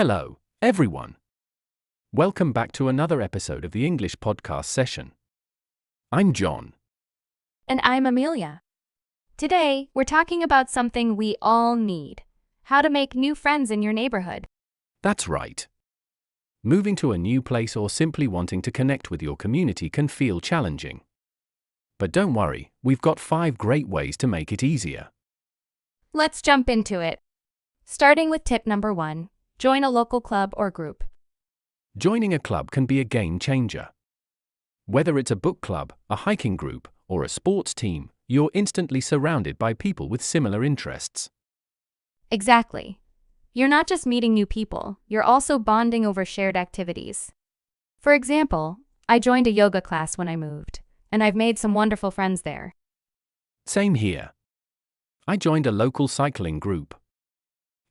Hello, everyone. Welcome back to another episode of the English podcast session. I'm John. And I'm Amelia. Today, we're talking about something we all need: how to make new friends in your neighborhood. That's right. Moving to a new place or simply wanting to connect with your community can feel challenging. But don't worry, we've got 5 great ways to make it easier. Let's jump into it. Starting with tip number 1, join a local club or group. Joining a club can be a game changer. Whether it's a book club, a hiking group, or a sports team, you're instantly surrounded by people with similar interests. Exactly. You're not just meeting new people, you're also bonding over shared activities. For example, I joined a yoga class when I moved, and I've made some wonderful friends there. Same here. I joined a local cycling group.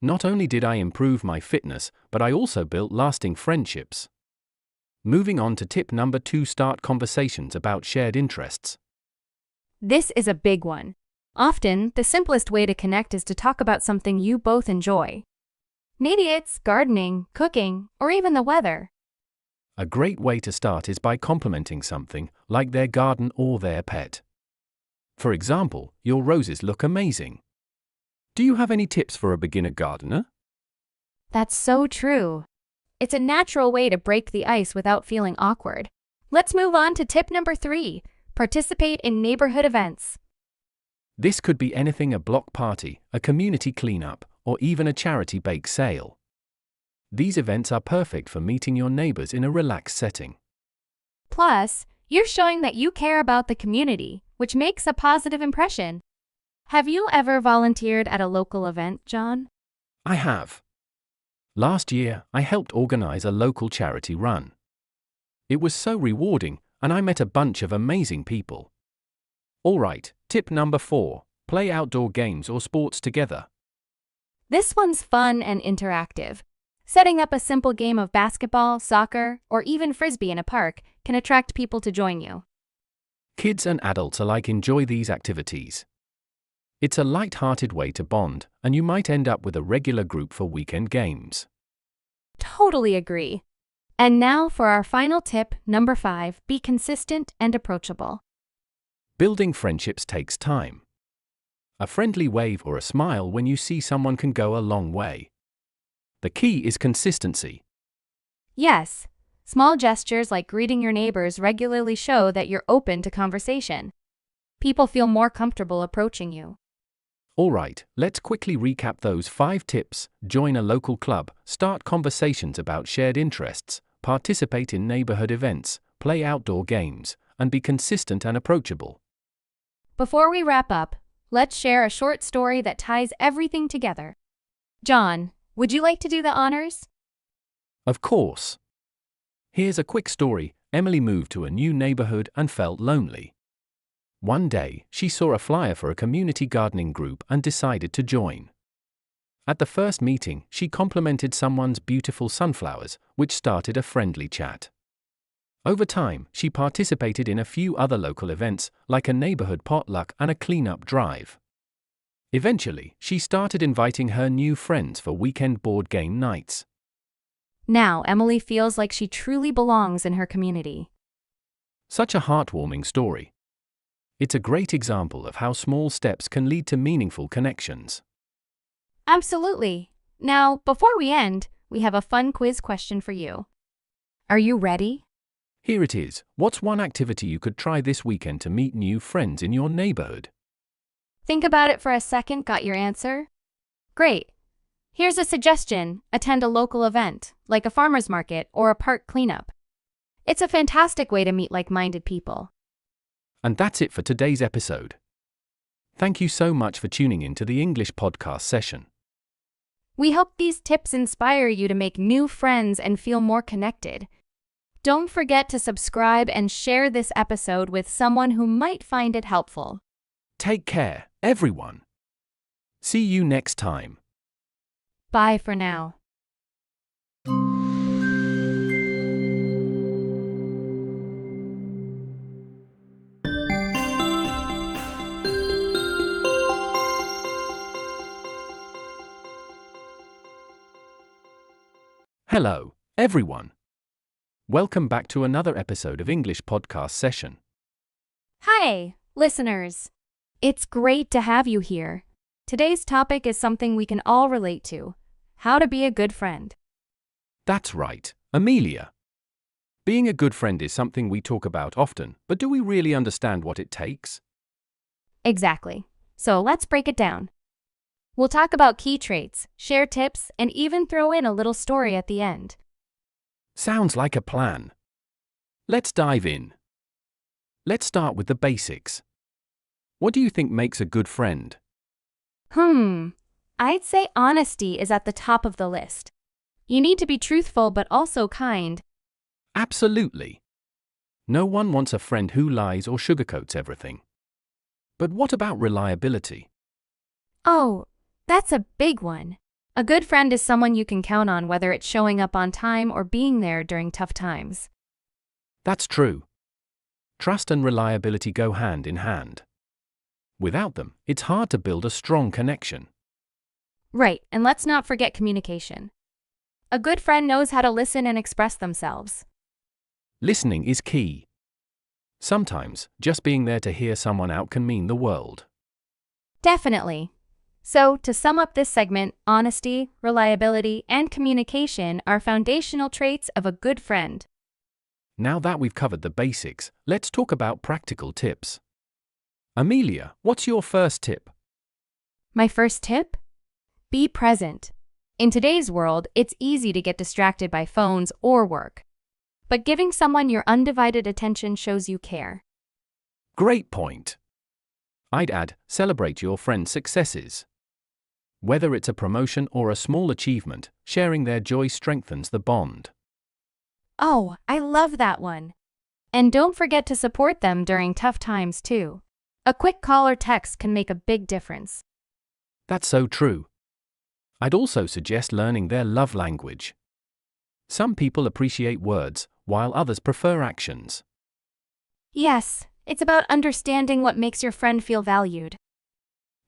Not only did I improve my fitness, but I also built lasting friendships. Moving on to tip number 2, start conversations about shared interests. This is a big one. Often, the simplest way to connect is to talk about something you both enjoy. Maybe it's gardening, cooking, or even the weather. A great way to start is by complimenting something, like their garden or their pet. For example, your roses look amazing. Do you have any tips for a beginner gardener? That's so true. It's a natural way to break the ice without feeling awkward. Let's move on to tip number 3, participate in neighborhood events. This could be anything: a block party, a community cleanup, or even a charity bake sale. These events are perfect for meeting your neighbors in a relaxed setting. Plus, you're showing that you care about the community, which makes a positive impression. Have you ever volunteered at a local event, John? I have. Last year, I helped organize a local charity run. It was so rewarding, and I met a bunch of amazing people. Alright, tip number 4, play outdoor games or sports together. This one's fun and interactive. Setting up a simple game of basketball, soccer, or even frisbee in a park can attract people to join you. Kids and adults alike enjoy these activities. It's a light-hearted way to bond, and you might end up with a regular group for weekend games. Totally agree. And now for our final tip, number 5, be consistent and approachable. Building friendships takes time. A friendly wave or a smile when you see someone can go a long way. The key is consistency. Yes, small gestures like greeting your neighbors regularly show that you're open to conversation. People feel more comfortable approaching you. Alright, let's quickly recap those 5 tips: join a local club, start conversations about shared interests, participate in neighborhood events, play outdoor games, and be consistent and approachable. Before we wrap up, let's share a short story that ties everything together. John, would you like to do the honors? Of course. Here's a quick story. Emily moved to a new neighborhood and felt lonely. One day, she saw a flyer for a community gardening group and decided to join. At the first meeting, she complimented someone's beautiful sunflowers, which started a friendly chat. Over time, she participated in a few other local events, like a neighborhood potluck and a cleanup drive. Eventually, she started inviting her new friends for weekend board game nights. Now, Emily feels like she truly belongs in her community. Such a heartwarming story. It's a great example of how small steps can lead to meaningful connections. Absolutely. Now, before we end, we have a fun quiz question for you. Are you ready? Here it is. What's one activity you could try this weekend to meet new friends in your neighborhood? Think about it for a second. Got your answer? Great. Here's a suggestion: attend a local event, like a farmer's market or a park cleanup. It's a fantastic way to meet like-minded people. And that's it for today's episode. Thank you so much for tuning in to the English podcast session. We hope these tips inspire you to make new friends and feel more connected. Don't forget to subscribe and share this episode with someone who might find it helpful. Take care, everyone. See you next time. Bye for now. Hello, everyone. Welcome back to another episode of English podcast session. Hi, listeners. It's great to have you here. Today's topic is something we can all relate to: how to be a good friend. That's right, Amelia. Being a good friend is something we talk about often, but do we really understand what it takes? Exactly. So let's break it down. We'll talk about key traits, share tips, and even throw in a little story at the end. Sounds like a plan. Let's dive in. Let's start with the basics. What do you think makes a good friend? I'd say honesty is at the top of the list. You need to be truthful but also kind. Absolutely. No one wants a friend who lies or sugarcoats everything. But what about reliability? Oh, that's a big one. A good friend is someone you can count on, whether it's showing up on time or being there during tough times. That's true. Trust and reliability go hand in hand. Without them, it's hard to build a strong connection. Right, and let's not forget communication. A good friend knows how to listen and express themselves. Listening is key. Sometimes, just being there to hear someone out can mean the world. Definitely. So, to sum up this segment, honesty, reliability, and communication are foundational traits of a good friend. Now that we've covered the basics, let's talk about practical tips. Amelia, what's your first tip? My first tip? Be present. In today's world, it's easy to get distracted by phones or work. But giving someone your undivided attention shows you care. Great point. I'd add, celebrate your friend's successes. Whether it's a promotion or a small achievement, sharing their joy strengthens the bond. Oh, I love that one. And don't forget to support them during tough times too. A quick call or text can make a big difference. That's so true. I'd also suggest learning their love language. Some people appreciate words, while others prefer actions. Yes, it's about understanding what makes your friend feel valued.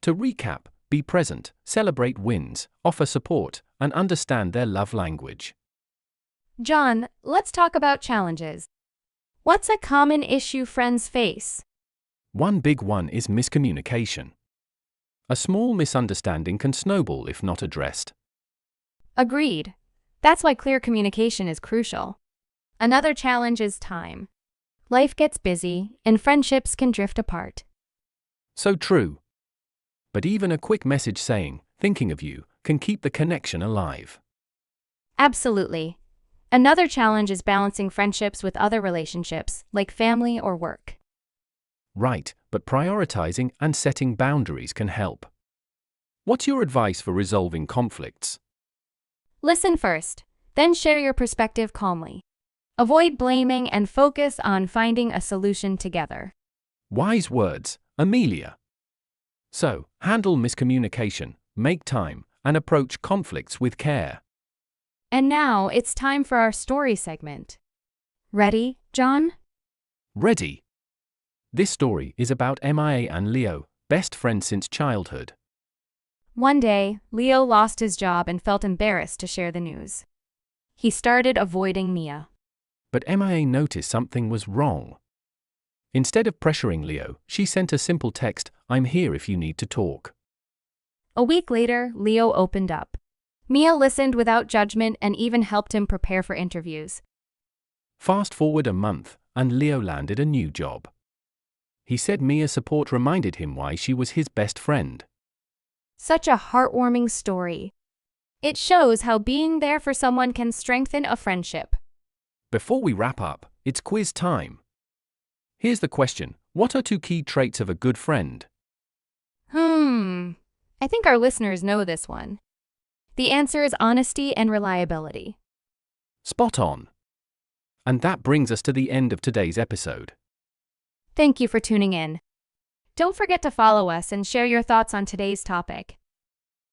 To recap, be present, celebrate wins, offer support, and understand their love language. John, let's talk about challenges. What's a common issue friends face? One big one is miscommunication. A small misunderstanding can snowball if not addressed. Agreed. That's why clear communication is crucial. Another challenge is time. Life gets busy, and friendships can drift apart. So true. But even a quick message saying, thinking of you, can keep the connection alive. Absolutely. Another challenge is balancing friendships with other relationships, like family or work. Right, but prioritizing and setting boundaries can help. What's your advice for resolving conflicts? Listen first, then share your perspective calmly. Avoid blaming and focus on finding a solution together. Wise words, Amelia. So, handle miscommunication, make time, and approach conflicts with care. And now it's time for our story segment. Ready, John? Ready? This story is about Mia and Leo, best friends since childhood. One day, Leo lost his job and felt embarrassed to share the news. He started avoiding Mia. But Mia noticed something was wrong. Instead of pressuring Leo, she sent a simple text, "I'm here if you need to talk." A week later, Leo opened up. Mia listened without judgment and even helped him prepare for interviews. Fast forward a month, and Leo landed a new job. He said Mia's support reminded him why she was his best friend. Such a heartwarming story. It shows how being there for someone can strengthen a friendship. Before we wrap up, it's quiz time. Here's the question, what are 2 key traits of a good friend? I think our listeners know this one. The answer is honesty and reliability. Spot on. And that brings us to the end of today's episode. Thank you for tuning in. Don't forget to follow us and share your thoughts on today's topic.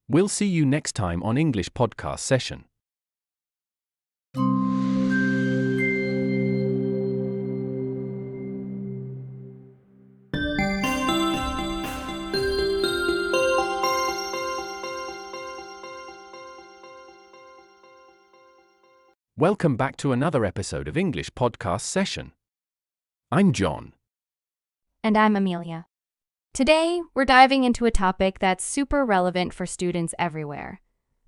We'll see you next time on English Podcast Session. Welcome back to another episode of English Podcast Session. I'm John. And I'm Amelia. Today, we're diving into a topic that's super relevant for students everywhere.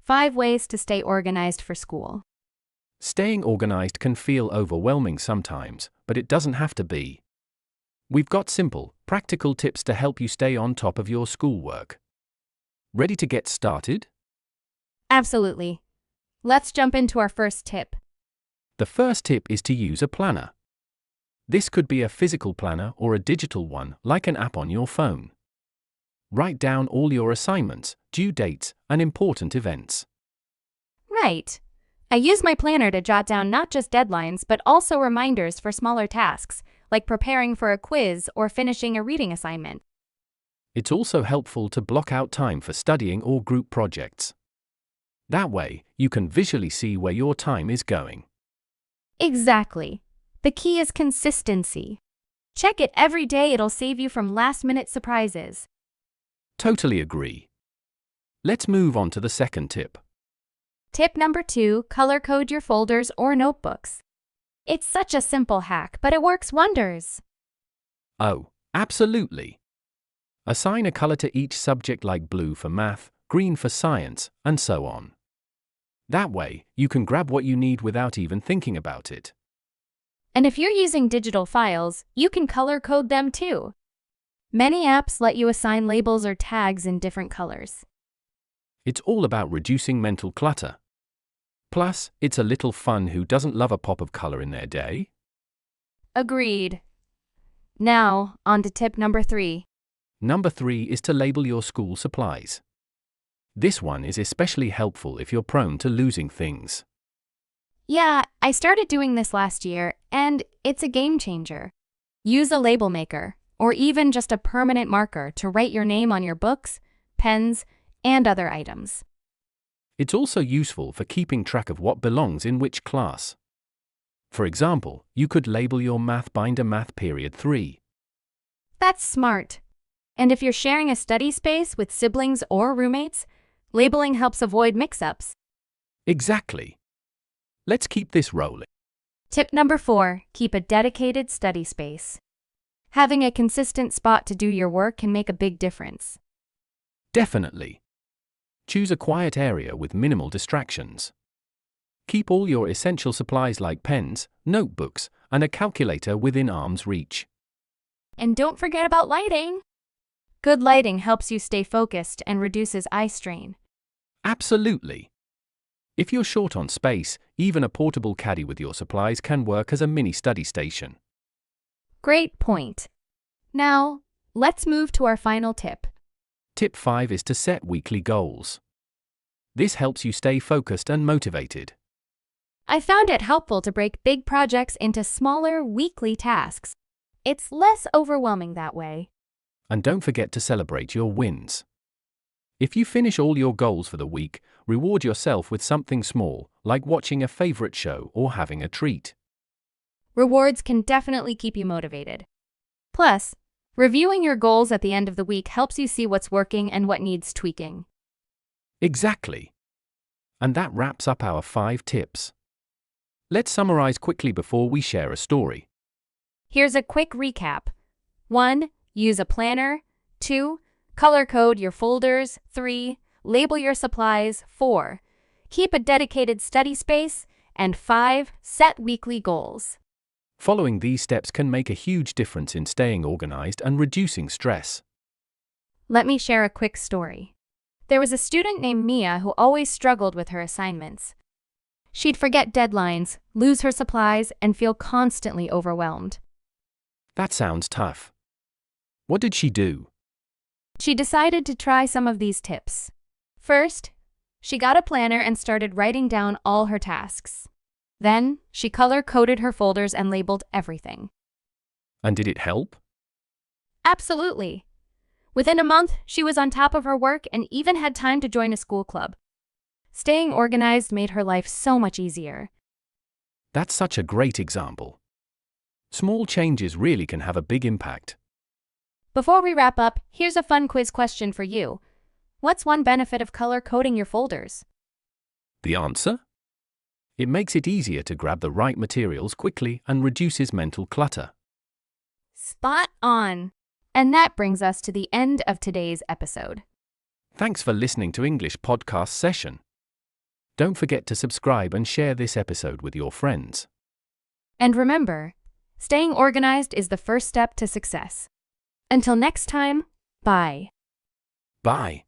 5 ways to stay organized for school. Staying organized can feel overwhelming sometimes, but it doesn't have to be. We've got simple, practical tips to help you stay on top of your schoolwork. Ready to get started? Absolutely. Let's jump into our first tip. The first tip is to use a planner. This could be a physical planner or a digital one, like an app on your phone. Write down all your assignments, due dates, and important events. Right. I use my planner to jot down not just deadlines, but also reminders for smaller tasks, like preparing for a quiz or finishing a reading assignment. It's also helpful to block out time for studying or group projects. That way, you can visually see where your time is going. Exactly. The key is consistency. Check it every day, it'll save you from last-minute surprises. Totally agree. Let's move on to the second tip. Tip number 2, color code your folders or notebooks. It's such a simple hack, but it works wonders. Oh, absolutely. Assign a color to each subject like blue for math, green for science, and so on. That way, you can grab what you need without even thinking about it. And if you're using digital files, you can color code them too. Many apps let you assign labels or tags in different colors. It's all about reducing mental clutter. Plus, it's a little fun. Who doesn't love a pop of color in their day? Agreed. Now, on to tip number 3. Number 3 is to label your school supplies. This one is especially helpful if you're prone to losing things. Yeah, I started doing this last year, and it's a game changer. Use a label maker, or even just a permanent marker to write your name on your books, pens, and other items. It's also useful for keeping track of what belongs in which class. For example, you could label your math binder Math Period 3. That's smart. And if you're sharing a study space with siblings or roommates, labeling helps avoid mix-ups. Exactly. Let's keep this rolling. Tip number 4, keep a dedicated study space. Having a consistent spot to do your work can make a big difference. Definitely. Choose a quiet area with minimal distractions. Keep all your essential supplies like pens, notebooks, and a calculator within arm's reach. And don't forget about lighting. Good lighting helps you stay focused and reduces eye strain. Absolutely. If you're short on space, even a portable caddy with your supplies can work as a mini study station. Great point. Now, let's move to our final tip. Tip 5 is to set weekly goals. This helps you stay focused and motivated. I found it helpful to break big projects into smaller, weekly tasks. It's less overwhelming that way. And don't forget to celebrate your wins. If you finish all your goals for the week, reward yourself with something small, like watching a favorite show or having a treat. Rewards can definitely keep you motivated. Plus, reviewing your goals at the end of the week helps you see what's working and what needs tweaking. Exactly. And that wraps up our 5 tips. Let's summarize quickly before we share a story. Here's a quick recap. 1. Use a planner. 2. Color code your folders. 3. Label your supplies. 4. Keep a dedicated study space. And 5. Set weekly goals. Following these steps can make a huge difference in staying organized and reducing stress. Let me share a quick story. There was a student named Mia who always struggled with her assignments. She'd forget deadlines, lose her supplies, and feel constantly overwhelmed. That sounds tough. What did she do? She decided to try some of these tips. First, she got a planner and started writing down all her tasks. Then, she color-coded her folders and labeled everything. And did it help? Absolutely. Within a month, she was on top of her work and even had time to join a school club. Staying organized made her life so much easier. That's such a great example. Small changes really can have a big impact. Before we wrap up, here's a fun quiz question for you. What's one benefit of color-coding your folders? The answer? It makes it easier to grab the right materials quickly and reduces mental clutter. Spot on. And that brings us to the end of today's episode. Thanks for listening to English Podcast Session. Don't forget to subscribe and share this episode with your friends. And remember, staying organized is the first step to success. Until next time, bye. Bye.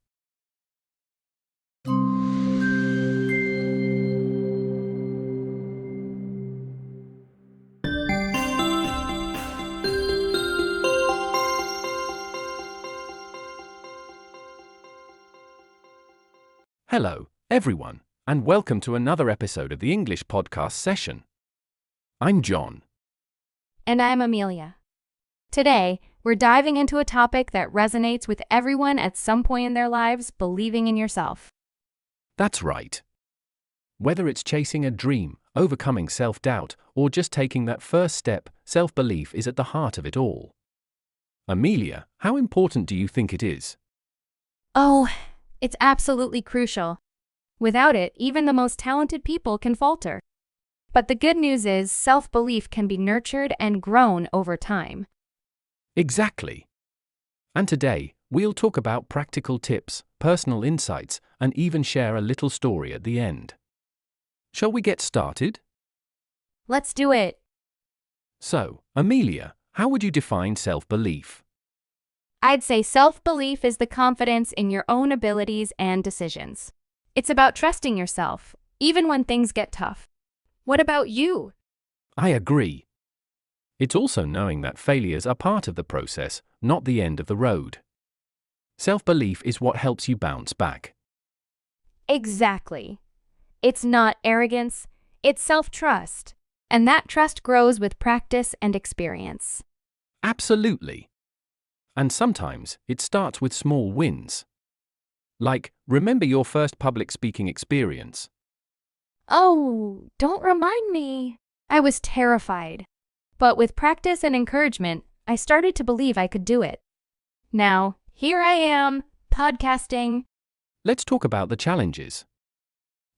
Hello, everyone, and welcome to another episode of the English Podcast Session. I'm John. And I'm Amelia. Today, we're diving into a topic that resonates with everyone at some point in their lives: believing in yourself. That's right. Whether it's chasing a dream, overcoming self-doubt, or just taking that first step, self-belief is at the heart of it all. Amelia, how important do you think it is? Oh, it's absolutely crucial. Without it, even the most talented people can falter. But the good news is, self-belief can be nurtured and grown over time. Exactly. And today, we'll talk about practical tips, personal insights, and even share a little story at the end. Shall we get started? Let's do it. So, Amelia, how would you define self-belief? I'd say self-belief is the confidence in your own abilities and decisions. It's about trusting yourself, even when things get tough. What about you? I agree. It's also knowing that failures are part of the process, not the end of the road. Self-belief is what helps you bounce back. Exactly. It's not arrogance, it's self-trust. And that trust grows with practice and experience. Absolutely. And sometimes, it starts with small wins. Like, remember your first public speaking experience. Oh, don't remind me. I was terrified. But with practice and encouragement, I started to believe I could do it. Now, here I am, podcasting. Let's talk about the challenges.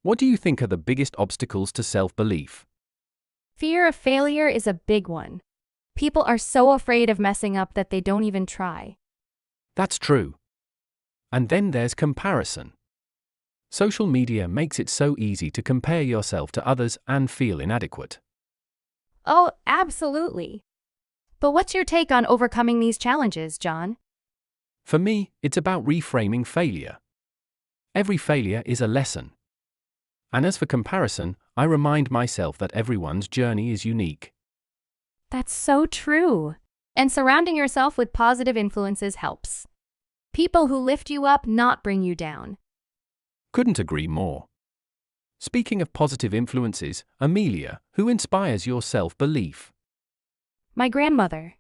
What do you think are the biggest obstacles to self-belief? Fear of failure is a big one. People are so afraid of messing up that they don't even try. That's true. And then there's comparison. Social media makes it so easy to compare yourself to others and feel inadequate. Oh, absolutely. But what's your take on overcoming these challenges, John? For me, it's about reframing failure. Every failure is a lesson. And as for comparison, I remind myself that everyone's journey is unique. That's so true. And surrounding yourself with positive influences helps. People who lift you up, not bring you down. Couldn't agree more. Speaking of positive influences, Amelia, who inspires your self-belief? My grandmother.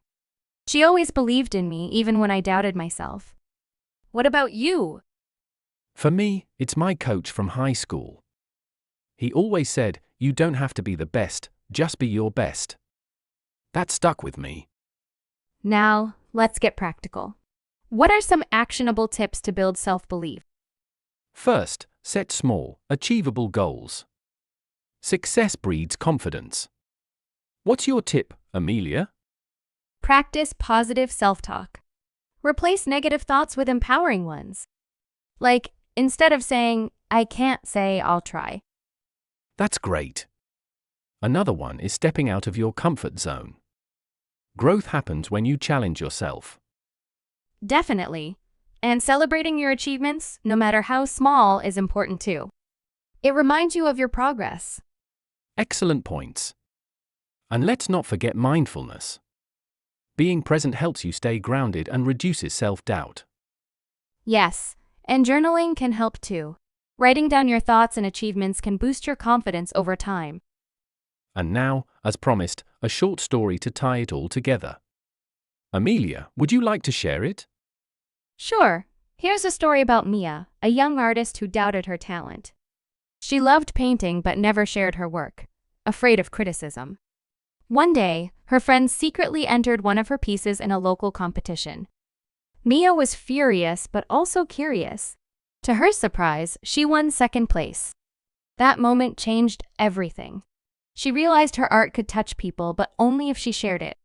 She always believed in me, even when I doubted myself. What about you? For me, it's my coach from high school. He always said, "You don't have to be the best, just be your best." That stuck with me. Now, let's get practical. What are some actionable tips to build self-belief? First, set small, achievable goals. Success breeds confidence. What's your tip, Amelia? Practice positive self-talk. Replace negative thoughts with empowering ones. Like, instead of saying, "I can't," say, "I'll try." That's great. Another one is stepping out of your comfort zone. Growth happens when you challenge yourself. Definitely. And celebrating your achievements, no matter how small, is important too. It reminds you of your progress. Excellent points. And let's not forget mindfulness. Being present helps you stay grounded and reduces self-doubt. Yes, and journaling can help too. Writing down your thoughts and achievements can boost your confidence over time. And now, as promised, a short story to tie it all together. Amelia, would you like to share it? Sure. Here's a story about Mia, a young artist who doubted her talent. She loved painting but never shared her work, afraid of criticism. One day, her friends secretly entered one of her pieces in a local competition. Mia was furious but also curious. To her surprise, she won second place. That moment changed everything. She realized her art could touch people, but only if she shared it.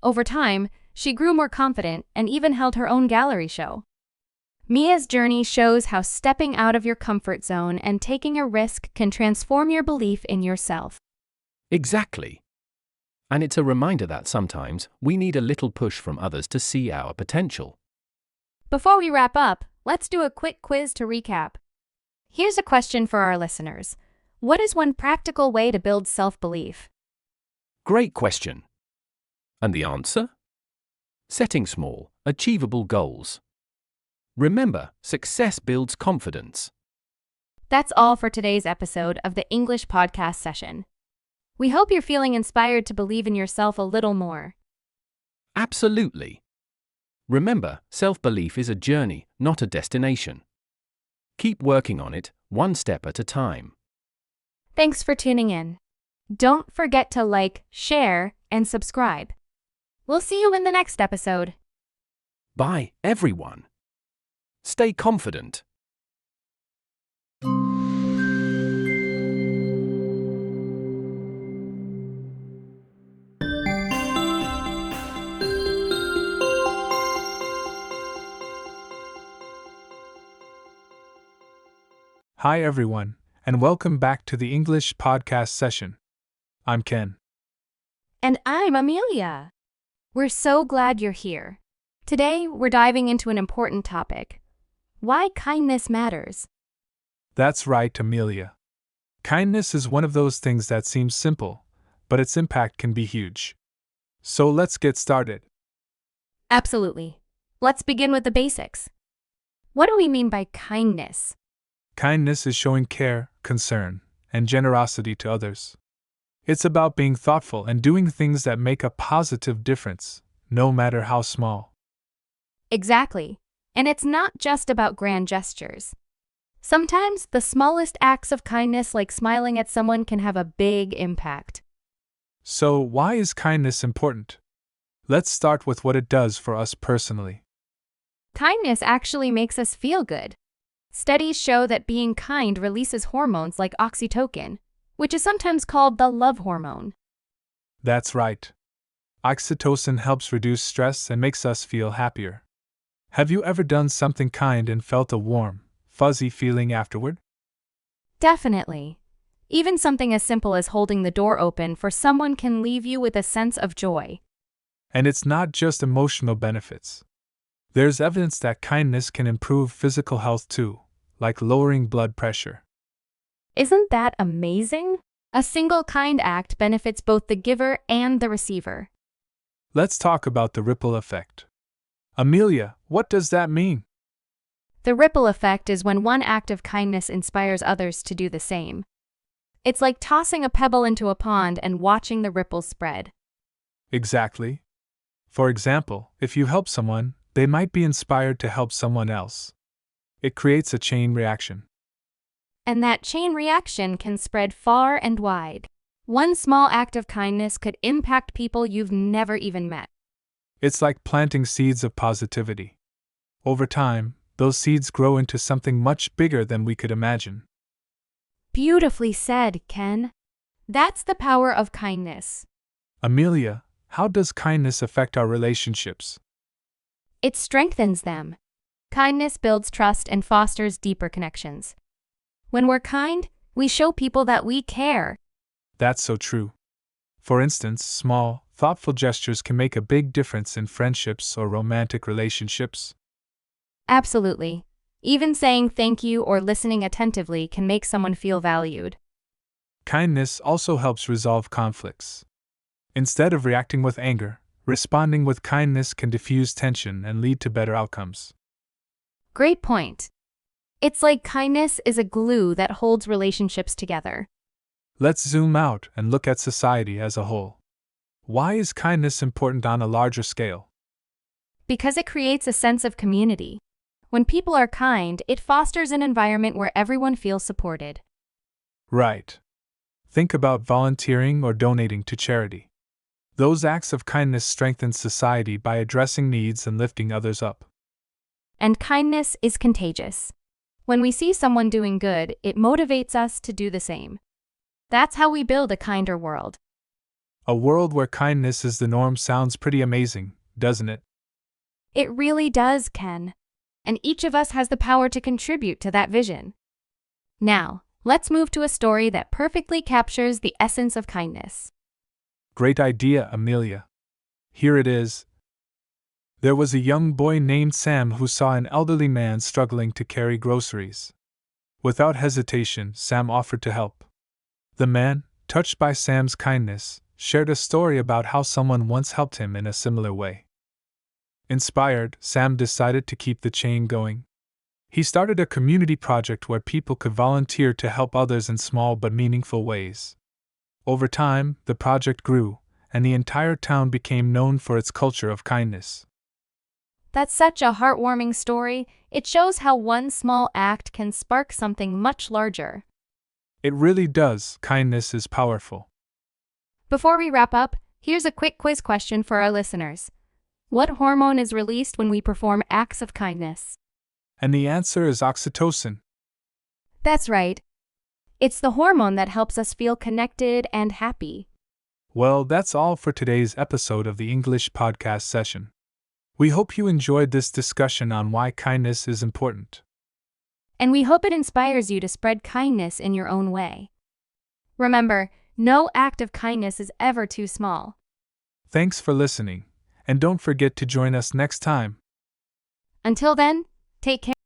Over time, she grew more confident and even held her own gallery show. Mia's journey shows how stepping out of your comfort zone and taking a risk can transform your belief in yourself. Exactly. And it's a reminder that sometimes we need a little push from others to see our potential. Before we wrap up, let's do a quick quiz to recap. Here's a question for our listeners. What is one practical way to build self-belief? Great question. And the answer? Setting small, achievable goals. Remember, success builds confidence. That's all for today's episode of the English podcast session. We hope you're feeling inspired to believe in yourself a little more. Absolutely. Remember, self-belief is a journey, not a destination. Keep working on it, one step at a time. Thanks for tuning in. Don't forget to like, share, and subscribe. We'll see you in the next episode. Bye, everyone. Stay confident. Hi everyone, and welcome back to the English podcast session. I'm Ken. And I'm Amelia. We're so glad you're here. Today, we're diving into an important topic: why kindness matters. That's right, Amelia. Kindness is one of those things that seems simple, but its impact can be huge. So let's get started. Absolutely. Let's begin with the basics. What do we mean by kindness? Kindness is showing care, concern, and generosity to others. It's about being thoughtful and doing things that make a positive difference, no matter how small. Exactly. And it's not just about grand gestures. Sometimes the smallest acts of kindness, like smiling at someone, can have a big impact. So, why is kindness important? Let's start with what it does for us personally. Kindness actually makes us feel good. Studies show that being kind releases hormones like oxytocin, which is sometimes called the love hormone. That's right. Oxytocin helps reduce stress and makes us feel happier. Have you ever done something kind and felt a warm, fuzzy feeling afterward? Definitely. Even something as simple as holding the door open for someone can leave you with a sense of joy. And it's not just emotional benefits. There's evidence that kindness can improve physical health too, like lowering blood pressure. Isn't that amazing? A single kind act benefits both the giver and the receiver. Let's talk about the ripple effect. Amelia, what does that mean? The ripple effect is when one act of kindness inspires others to do the same. It's like tossing a pebble into a pond and watching the ripples spread. Exactly. For example, if you help someone, they might be inspired to help someone else. It creates a chain reaction. And that chain reaction can spread far and wide. One small act of kindness could impact people you've never even met. It's like planting seeds of positivity. Over time, those seeds grow into something much bigger than we could imagine. Beautifully said, Ken. That's the power of kindness. Amelia, how does kindness affect our relationships? It strengthens them. Kindness builds trust and fosters deeper connections. When we're kind, we show people that we care. That's so true. For instance, small, thoughtful gestures can make a big difference in friendships or romantic relationships. Absolutely. Even saying thank you or listening attentively can make someone feel valued. Kindness also helps resolve conflicts. Instead of reacting with anger, responding with kindness can diffuse tension and lead to better outcomes. Great point. It's like kindness is a glue that holds relationships together. Let's zoom out and look at society as a whole. Why is kindness important on a larger scale? Because it creates a sense of community. When people are kind, it fosters an environment where everyone feels supported. Right. Think about volunteering or donating to charity. Those acts of kindness strengthen society by addressing needs and lifting others up. And kindness is contagious. When we see someone doing good, it motivates us to do the same. That's how we build a kinder world. A world where kindness is the norm sounds pretty amazing, doesn't it? It really does, Ken. And each of us has the power to contribute to that vision. Now, let's move to a story that perfectly captures the essence of kindness. Great idea, Amelia. Here it is. There was a young boy named Sam who saw an elderly man struggling to carry groceries. Without hesitation, Sam offered to help. The man, touched by Sam's kindness, shared a story about how someone once helped him in a similar way. Inspired, Sam decided to keep the chain going. He started a community project where people could volunteer to help others in small but meaningful ways. Over time, the project grew, and the entire town became known for its culture of kindness. That's such a heartwarming story. It shows how one small act can spark something much larger. It really does. Kindness is powerful. Before we wrap up, here's a quick quiz question for our listeners. What hormone is released when we perform acts of kindness? And the answer is oxytocin. That's right. It's the hormone that helps us feel connected and happy. Well, that's all for today's episode of the English podcast session. We hope you enjoyed this discussion on why kindness is important. And we hope it inspires you to spread kindness in your own way. Remember, no act of kindness is ever too small. Thanks for listening, and don't forget to join us next time. Until then, take care.